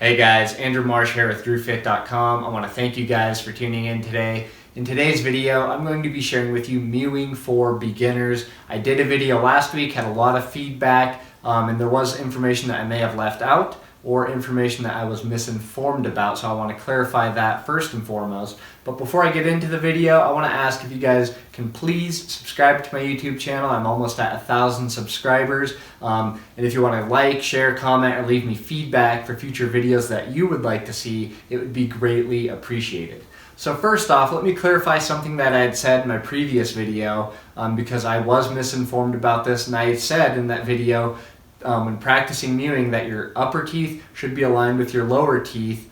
Hey guys, Andrew Marsh here with DrewFit.com. I want to thank you guys for tuning in today. In today's video, I'm going to be sharing with you mewing for beginners. I did a video last week, had a lot of feedback, and there was information that I may have left out or information that I was misinformed about, so I want to clarify that first and foremost. But before I get into the video, I want to ask if you guys can please subscribe to my YouTube channel. I'm almost at 1,000 subscribers. And if you want to like, share, comment, or leave me feedback for future videos that you would like to see, it would be greatly appreciated. So first off, let me clarify something that I had said in my previous video because I was misinformed about this, and I had said in that video when practicing mewing that your upper teeth should be aligned with your lower teeth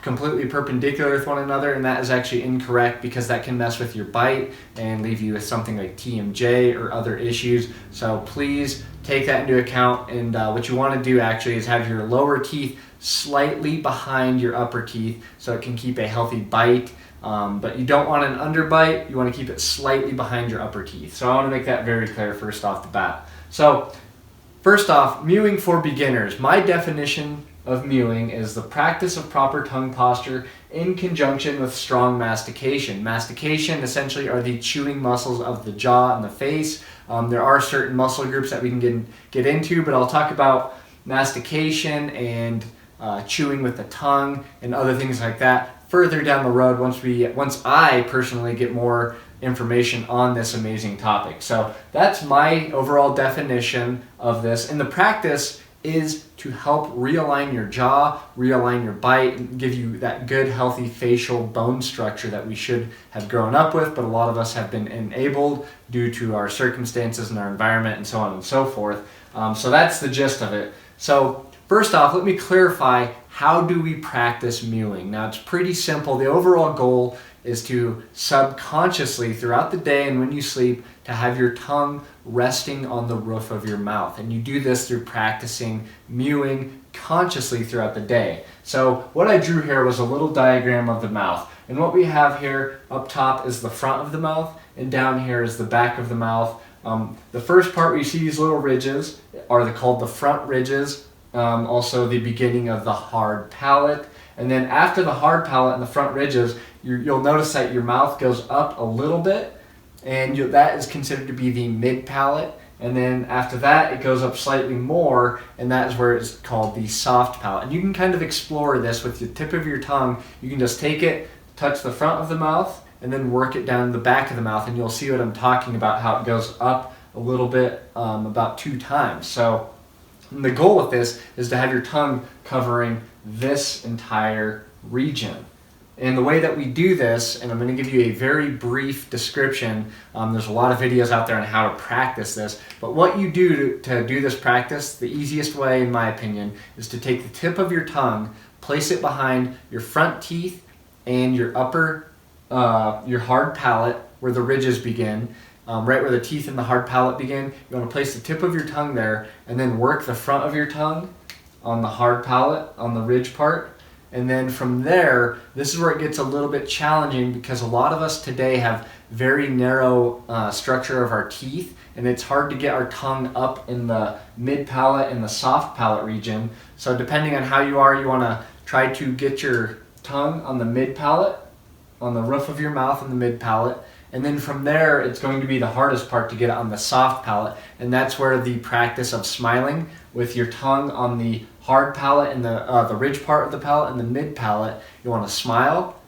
completely perpendicular with one another, and that is actually incorrect because that can mess with your bite and leave you with something like TMJ or other issues. So please take that into account, and what you want to do actually is have your lower teeth slightly behind your upper teeth so it can keep a healthy bite. But you don't want an underbite, you want to keep it slightly behind your upper teeth. So I want to make that very clear first off the bat. So first off, mewing for beginners. My definition of mewing is the practice of proper tongue posture in conjunction with strong mastication. Mastication essentially are the chewing muscles of the jaw and the face. There are certain muscle groups that we can get into, but I'll talk about mastication and chewing with the tongue and other things like that further down the road once I personally get more information on this amazing topic. So that's my overall definition of this. And the practice is to help realign your jaw, realign your bite, and give you that good, healthy facial bone structure that we should have grown up with, but a lot of us have been enabled due to our circumstances and our environment and so on and so forth. So that's the gist of it. So first off, let me clarify, how do we practice mewing? Now it's pretty simple. The overall goal is to subconsciously throughout the day and when you sleep to have your tongue resting on the roof of your mouth. And you do this through practicing mewing consciously throughout the day. So what I drew here was a little diagram of the mouth. And what we have here up top is the front of the mouth, and down here is the back of the mouth. The first part where you see these little ridges are called the front ridges, also the beginning of the hard palate. And then after the hard palate and the front ridges, you'll notice that your mouth goes up a little bit, and that is considered to be the mid palate. And then after that, it goes up slightly more, and that is where it's called the soft palate. And you can kind of explore this with the tip of your tongue. You can just take it, touch the front of the mouth, and then work it down the back of the mouth, and you'll see what I'm talking about, how it goes up a little bit, about 2 times. So the goal with this is to have your tongue covering this entire region. And the way that we do this, and I'm going to give you a very brief description, there's a lot of videos out there on how to practice this, but what you do to do this practice, the easiest way in my opinion, is to take the tip of your tongue, place it behind your front teeth and your upper, your hard palate where the ridges begin, right where the teeth and the hard palate begin. You want to place the tip of your tongue there and then work the front of your tongue on the hard palate, on the ridge part. And then from there, this is where it gets a little bit challenging because a lot of us today have very narrow structure of our teeth, and it's hard to get our tongue up in the mid palate and the soft palate region. So depending on how you are, you want to try to get your tongue on the mid palate, on the roof of your mouth and the mid palate. And then from there, it's going to be the hardest part to get on the soft palate. And that's where the practice of smiling with your tongue on the hard palate and the ridge part of the palate and the mid palate. You want to smile,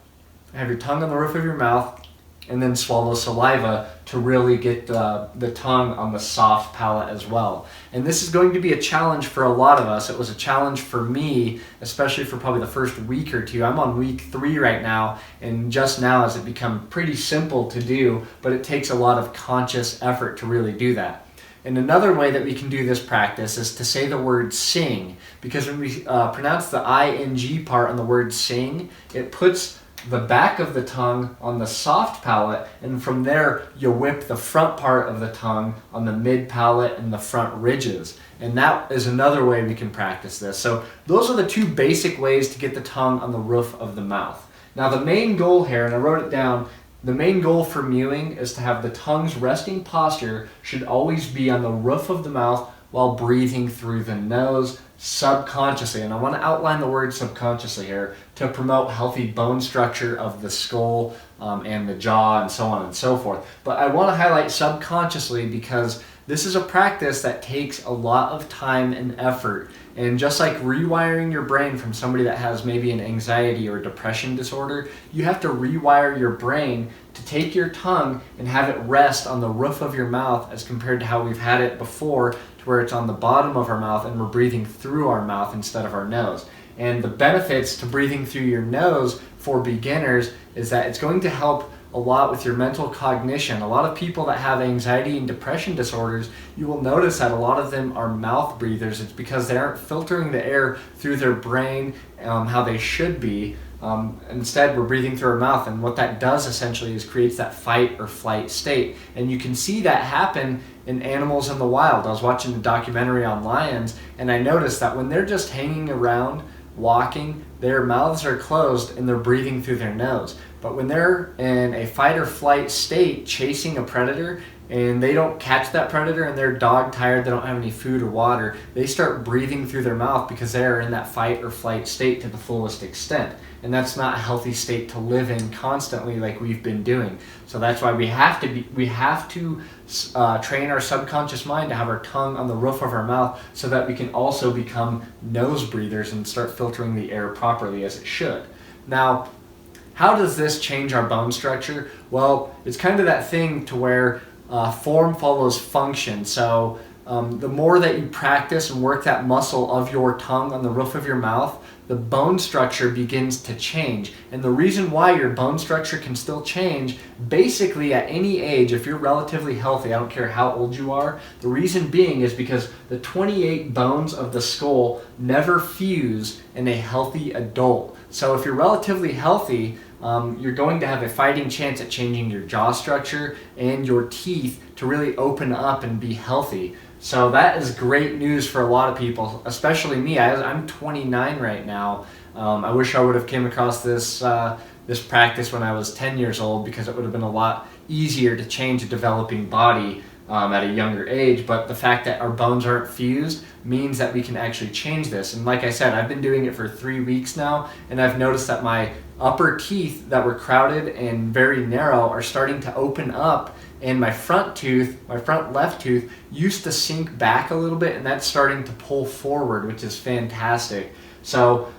have your tongue on the roof of your mouth, and then swallow saliva to really get the tongue on the soft palate as well. And this is going to be a challenge for a lot of us. It was a challenge for me, especially for probably the first week or two. I'm on week 3 right now, and just now has it become pretty simple to do, but it takes a lot of conscious effort to really do that. And another way that we can do this practice is to say the word sing, because when we pronounce the ing part on the word sing, it puts the back of the tongue on the soft palate, and from there you whip the front part of the tongue on the mid palate and the front ridges. And that is another way we can practice this. So those are the 2 basic ways to get the tongue on the roof of the mouth. Now the main goal here, and I wrote it down, the main goal for mewing is to have the tongue's resting posture should always be on the roof of the mouth while breathing through the nose, subconsciously, and I want to outline the word subconsciously here, to promote healthy bone structure of the skull and the jaw and so on and so forth. But I want to highlight subconsciously because this is a practice that takes a lot of time and effort. And just like rewiring your brain from somebody that has maybe an anxiety or depression disorder, you have to rewire your brain to take your tongue and have it rest on the roof of your mouth as compared to how we've had it before, to where it's on the bottom of our mouth and we're breathing through our mouth instead of our nose. And the benefits to breathing through your nose for beginners is that it's going to help a lot with your mental cognition. A lot of people that have anxiety and depression disorders, you will notice that a lot of them are mouth breathers. It's because they aren't filtering the air through their brain how they should be. Instead, we're breathing through our mouth, and what that does essentially is creates that fight or flight state. And you can see that happen in animals in the wild. I was watching a documentary on lions, and I noticed that when they're just hanging around walking, their mouths are closed and they're breathing through their nose. But when they're in a fight or flight state chasing a predator and they don't catch that predator and they're dog tired, they don't have any food or water, they start breathing through their mouth because they are in that fight or flight state to the fullest extent. And that's not a healthy state to live in constantly like we've been doing. So that's why we have to train our subconscious mind to have our tongue on the roof of our mouth so that we can also become nose breathers and start filtering the air properly as it should. Now, how does this change our bone structure? Well, it's kind of that thing to where form follows function. So the more that you practice and work that muscle of your tongue on the roof of your mouth, the bone structure begins to change. And the reason why your bone structure can still change basically at any age, if you're relatively healthy, I don't care how old you are, the reason being is because the 28 bones of the skull never fuse in a healthy adult. So if you're relatively healthy, you're going to have a fighting chance at changing your jaw structure and your teeth to really open up and be healthy. So that is great news for a lot of people, especially me. I'm 29 right now. I wish I would have came across this practice when I was 10 years old, because it would have been a lot easier to change a developing body at a younger age. But the fact that our bones aren't fused means that we can actually change this. And like I said, I've been doing it for 3 weeks now, and I've noticed that my upper teeth that were crowded and very narrow are starting to open up, and my front left tooth used to sink back a little bit, and that's starting to pull forward, which is fantastic. So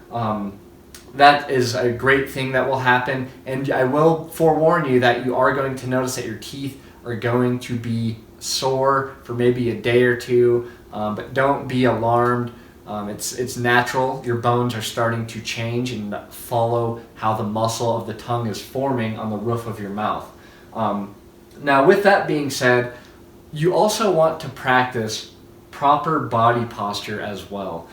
that is a great thing that will happen. And I will forewarn you that you are going to notice that your teeth are going to be sore for maybe a day or two, but don't be alarmed. It's natural. Your bones are starting to change and follow how the muscle of the tongue is forming on the roof of your mouth. Now, with that being said, you also want to practice proper body posture as well.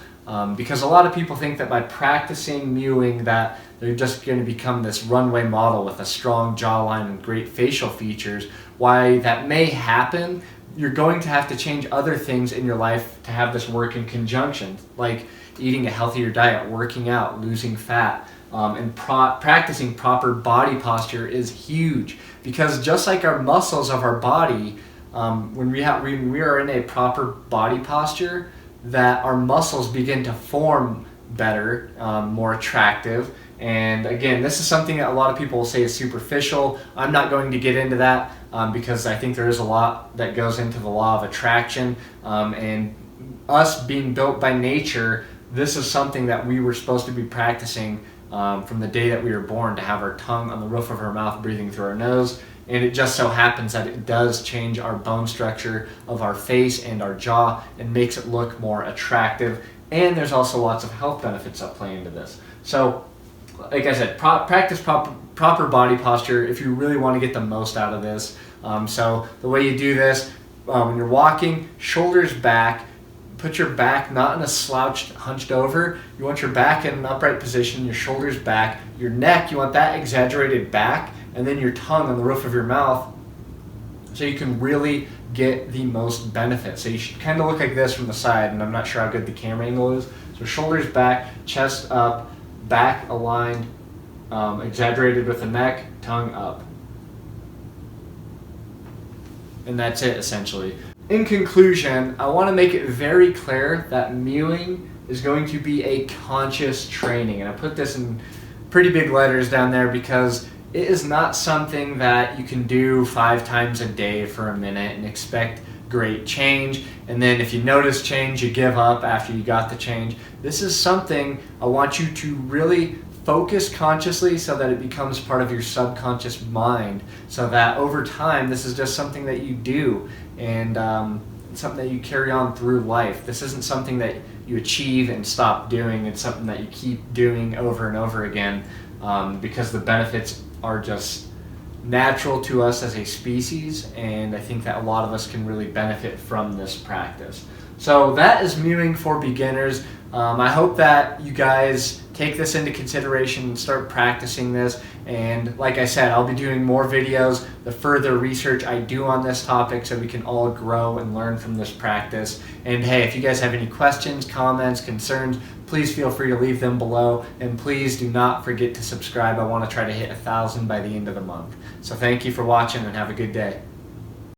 Because a lot of people think that by practicing mewing that they're just going to become this runway model with a strong jawline and great facial features. Why that may happen, you're going to have to change other things in your life to have this work in conjunction, like eating a healthier diet, working out, losing fat, and practicing proper body posture is huge. Because just like our muscles of our body, when we are in a proper body posture, that our muscles begin to form better, more attractive. And again, this is something that a lot of people will say is superficial. I'm not going to get into that because I think there is a lot that goes into the law of attraction. And us being built by nature, this is something that we were supposed to be practicing from the day that we were born, to have our tongue on the roof of our mouth breathing through our nose. And it just so happens that it does change our bone structure of our face and our jaw and makes it look more attractive. And there's also lots of health benefits that play into this. So, like I said, practice proper body posture if you really want to get the most out of this. So the way you do this, when you're walking, shoulders back, put your back not in a slouched, hunched over. You want your back in an upright position, your shoulders back. Your neck, you want that exaggerated back, and then your tongue on the roof of your mouth, so you can really get the most benefit. So you should kind of look like this from the side, and I'm not sure how good the camera angle is. So shoulders back, chest up, back aligned, exaggerated with the neck, tongue up. And that's it, essentially. In conclusion, I want to make it very clear that mewing is going to be a conscious training. And I put this in pretty big letters down there because it is not something that you can do 5 times a day for a minute and expect great change, and then if you notice change, you give up after you got the change. This is something I want you to really focus consciously so that it becomes part of your subconscious mind, so that over time this is just something that you do, and something that you carry on through life. This isn't something that you achieve and stop doing. It's something that you keep doing over and over again, because the benefits are just natural to us as a species, and I think that a lot of us can really benefit from this practice. So that is mewing for beginners. I hope that you guys take this into consideration and start practicing this. And like I said, I'll be doing more videos the further research I do on this topic, so we can all grow and learn from this practice. And hey, if you guys have any questions, comments, concerns, please feel free to leave them below. And please do not forget to subscribe. I want to try to hit 1,000 by the end of the month. So thank you for watching and have a good day.